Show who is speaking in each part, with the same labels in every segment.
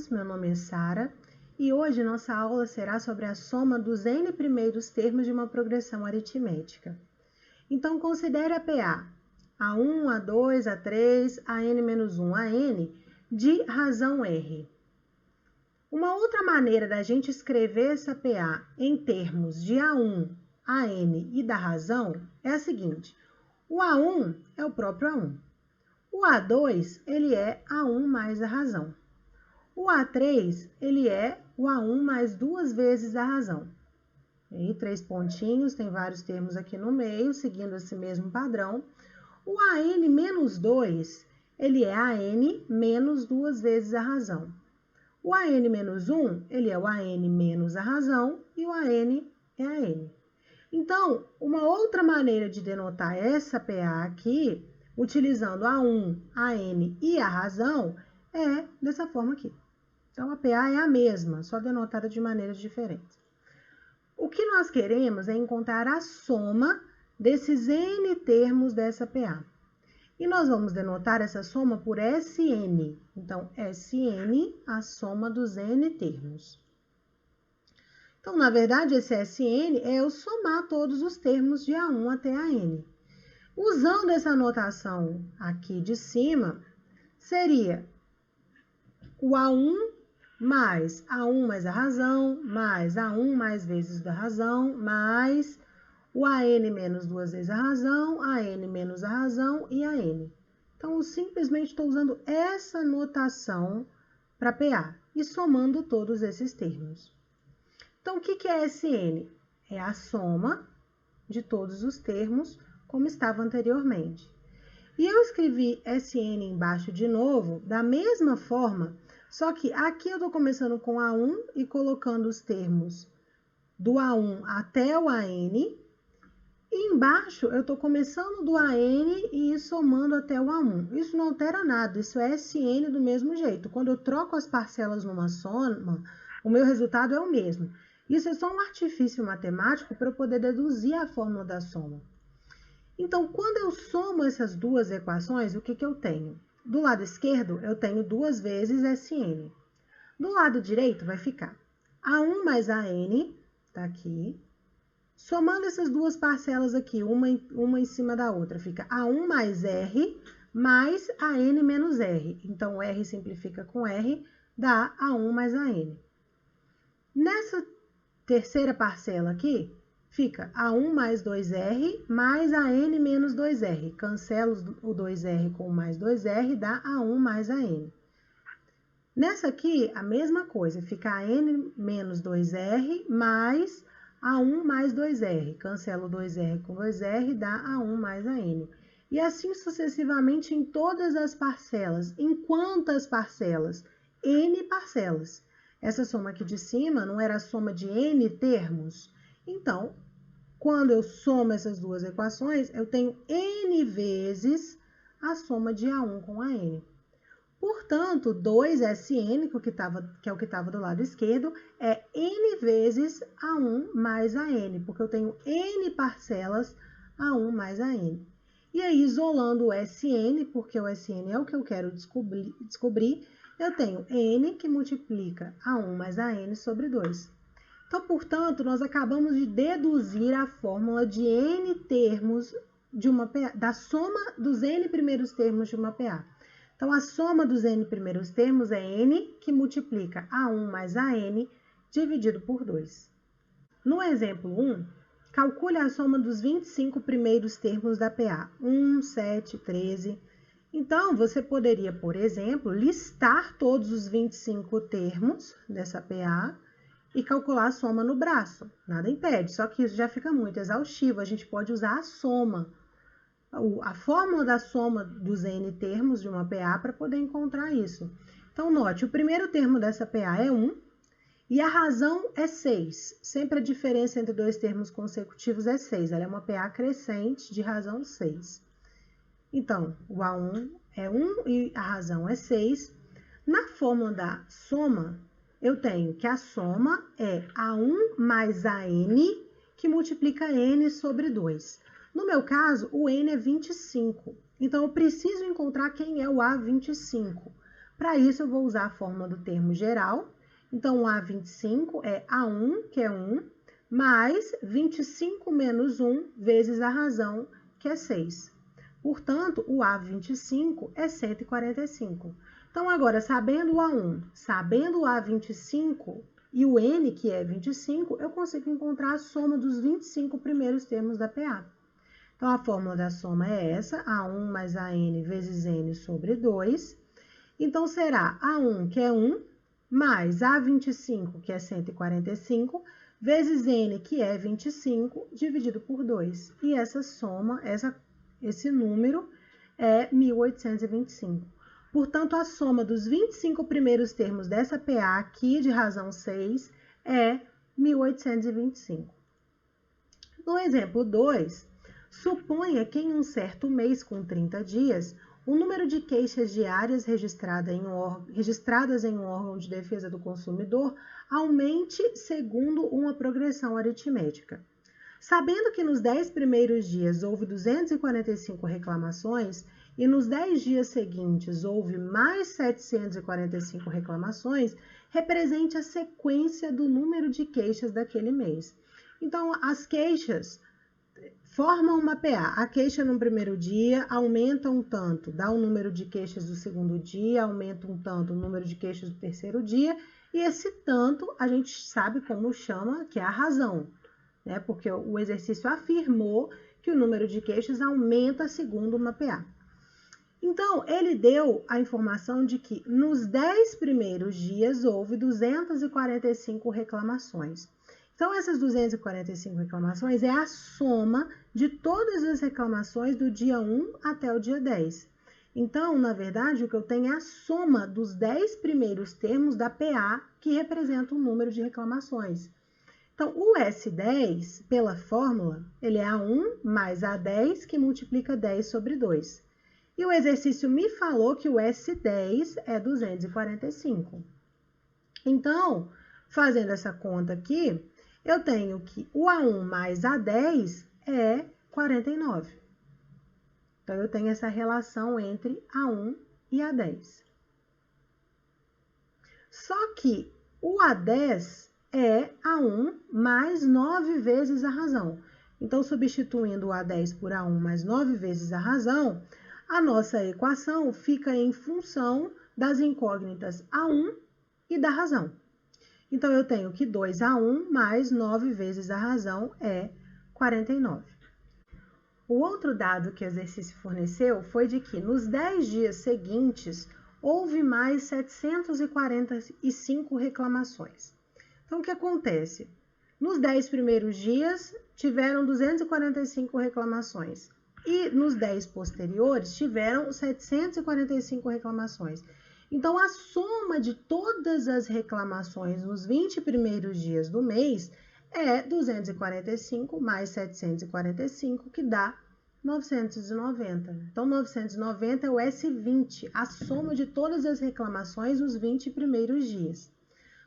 Speaker 1: todos, meu nome é Sara e hoje nossa aula será sobre a soma dos n primeiros termos de uma progressão aritmética. Então, considere a PA, A1, A2, A3, AN-1, AN, de razão R. Uma outra maneira da gente escrever essa PA em termos de A1, AN e da razão é a seguinte: o A1 é o próprio A1. O A2, ele é A1 mais a razão. O A3, ele é o A1 mais duas vezes a razão. E aí, 3 pontinhos, tem vários termos aqui no meio, seguindo esse mesmo padrão. O AN menos 2, ele é AN menos duas vezes a razão. O AN menos 1, ele é o AN menos a razão, e o AN é AN. Então, uma outra maneira de denotar essa PA aqui, utilizando A1, AN e a razão, é dessa forma aqui. Então, a PA é a mesma, só denotada de maneiras diferentes. O que nós queremos é encontrar a soma desses N termos dessa PA. E nós vamos denotar essa soma por SN. Então, SN, a soma dos N termos. Então, na verdade, esse SN é eu somar todos os termos de A1 até AN. Usando essa notação aqui de cima, seria o A1 mais A1 mais a razão, mais A1 mais vezes da razão, mais o AN menos duas vezes a razão, AN menos a razão e AN. Então, eu simplesmente estou usando essa notação para PA e somando todos esses termos. Então, o que é SN? É a soma de todos os termos, como estava anteriormente. E eu escrevi SN embaixo de novo, da mesma forma, só que aqui eu estou começando com A1 e colocando os termos do A1 até o AN. E embaixo eu estou começando do AN e somando até o A1. Isso não altera nada, isso é SN do mesmo jeito. Quando eu troco as parcelas numa soma, o meu resultado é o mesmo. Isso é só um artifício matemático para eu poder deduzir a fórmula da soma. Então, quando eu somo essas duas equações, o que eu tenho? Do lado esquerdo, eu tenho duas vezes SN. Do lado direito, vai ficar A1 mais AN, tá aqui. Somando essas duas parcelas aqui, uma em cima da outra, fica A1 mais R mais AN menos R. Então, o R simplifica com R, dá A1 mais AN. Nessa terceira parcela aqui, fica A1 mais 2R mais AN menos 2R. Cancelo o 2R com o mais 2R, dá A1 mais AN. Nessa aqui, a mesma coisa, fica AN menos 2R mais A1 mais 2R. Cancelo 2R com 2R, dá A1 mais AN. E assim sucessivamente em todas as parcelas. Em quantas parcelas? N parcelas. Essa soma aqui de cima não era a soma de N termos? Então, quando eu somo essas duas equações, eu tenho N vezes a soma de A1 com AN. Portanto, 2SN, que é o que estava do lado esquerdo, é N vezes A1 mais AN, porque eu tenho N parcelas A1 mais AN. E aí, isolando o SN, porque o SN é o que eu quero descobrir, eu tenho N que multiplica A1 mais AN sobre 2. Então, portanto, nós acabamos de deduzir a fórmula de N termos de uma PA, da soma dos N primeiros termos de uma PA. Então, a soma dos N primeiros termos é N que multiplica A1 mais AN dividido por 2. No exemplo 1, calcule a soma dos 25 primeiros termos da PA. 1, 7, 13... Então, você poderia, por exemplo, listar todos os 25 termos dessa PA e calcular a soma no braço. Nada impede, só que isso já fica muito exaustivo. A gente pode usar a soma, a fórmula da soma dos N termos de uma PA para poder encontrar isso. Então, note, o primeiro termo dessa PA é 1 e a razão é 6. Sempre a diferença entre dois termos consecutivos é 6. Ela é uma PA crescente de razão 6. Então, o A1 é 1 e a razão é 6. Na fórmula da soma, eu tenho que a soma é A1 mais AN, que multiplica N sobre 2. No meu caso, o N é 25. Então, eu preciso encontrar quem é o A25. Para isso, eu vou usar a fórmula do termo geral. Então, o A25 é A1, que é 1, mais 25 menos 1 vezes a razão, que é 6. Portanto, o A25 é 145. Então, agora, sabendo o A1, sabendo o A25 e o N, que é 25, eu consigo encontrar a soma dos 25 primeiros termos da PA. Então, a fórmula da soma é essa, A1 mais AN vezes N sobre 2. Então, será A1, que é 1, mais A25, que é 145, vezes N, que é 25, dividido por 2. E essa soma, esse número é 1825. Portanto, a soma dos 25 primeiros termos dessa PA aqui, de razão 6, é 1825. No exemplo 2, suponha que em um certo mês com 30 dias, o número de queixas diárias registradas em um órgão de defesa do consumidor aumente segundo uma progressão aritmética. Sabendo que nos 10 primeiros dias houve 245 reclamações e nos 10 dias seguintes houve mais 745 reclamações, represente a sequência do número de queixas daquele mês. Então, as queixas formam uma PA. A queixa no primeiro dia aumenta um tanto, dá o número de queixas do segundo dia, aumenta um tanto o número de queixas do terceiro dia, e esse tanto a gente sabe como chama, que é a razão, né? Porque o exercício afirmou que o número de queixas aumenta segundo uma PA. Então, ele deu a informação de que nos 10 primeiros dias houve 245 reclamações. Então, essas 245 reclamações é a soma de todas as reclamações do dia 1 até o dia 10. Então, na verdade, o que eu tenho é a soma dos 10 primeiros termos da PA, que representa o número de reclamações. Então, o S10, pela fórmula, ele é A1 mais A10, que multiplica 10 sobre 2. E o exercício me falou que o S10 é 245. Então, fazendo essa conta aqui, eu tenho que o A1 mais A10 é 49. Então, eu tenho essa relação entre A1 e A10. Só que o A10 é A1 mais 9 vezes a razão. Então, substituindo o A10 por A1 mais 9 vezes a razão, a nossa equação fica em função das incógnitas A1 e da razão. Então, eu tenho que 2A1 mais 9 vezes a razão é 49. O outro dado que o exercício forneceu foi de que nos 10 dias seguintes houve mais 745 reclamações. Então, o que acontece? Nos 10 primeiros dias tiveram 245 reclamações. E nos 10 posteriores tiveram 745 reclamações. Então, a soma de todas as reclamações nos 20 primeiros dias do mês é 245 mais 745, que dá 990. Então, 990 é o S20, a soma de todas as reclamações nos 20 primeiros dias.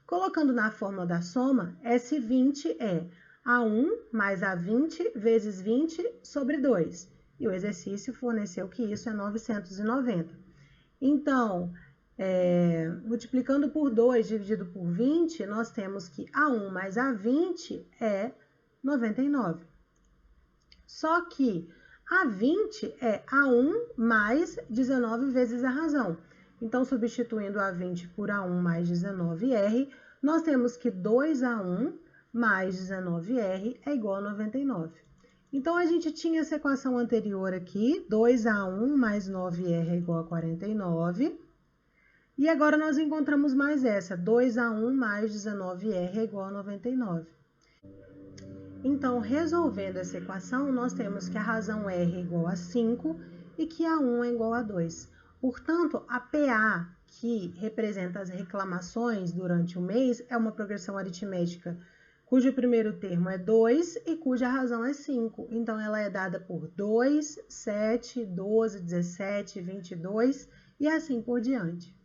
Speaker 1: Colocando na fórmula da soma, S20 é A1 mais A20 vezes 20 sobre 2. E o exercício forneceu que isso é 990. Então, multiplicando por 2 dividido por 20, nós temos que A1 mais A20 é 99. Só que A20 é A1 mais 19 vezes a razão. Então, substituindo A20 por A1 mais 19R, nós temos que 2A1 mais 19R é igual a 99. Então, a gente tinha essa equação anterior aqui, 2A1 mais 9R é igual a 49. E agora nós encontramos mais essa, 2A1 mais 19R é igual a 99. Então, resolvendo essa equação, nós temos que a razão R é igual a 5 e que A1 é igual a 2. Portanto, a PA, que representa as reclamações durante o mês, é uma progressão aritmética cujo primeiro termo é 2 e cuja razão é 5. Então, ela é dada por 2, 7, 12, 17, 22 e assim por diante.